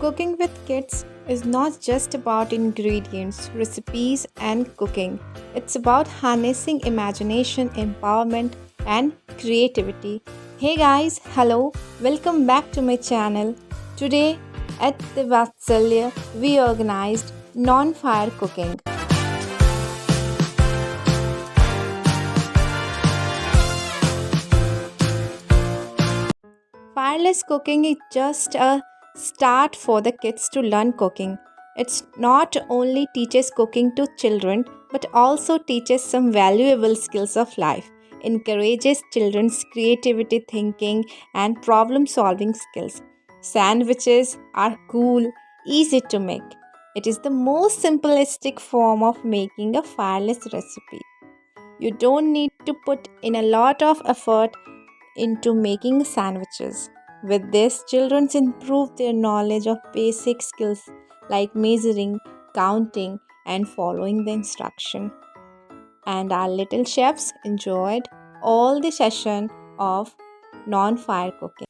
Cooking with kids is not just about ingredients, recipes, and cooking. It's about harnessing imagination, empowerment, and creativity. Hey guys, hello, welcome back to my channel. Today at the Vatsalya, we organized non fire cooking. Fireless cooking is just a start for the kids to learn cooking. It's not only teaches cooking to children but also teaches some valuable skills of life, encourages children's creativity thinking and problem solving skills. Sandwiches are cool, easy to make. It is the most simplistic form of making a fireless recipe. You don't need to put in a lot of effort into making sandwiches. With this, children improve their knowledge of basic skills like measuring, counting, and following the instruction. And our little chefs enjoyed all the session of non-fire cooking.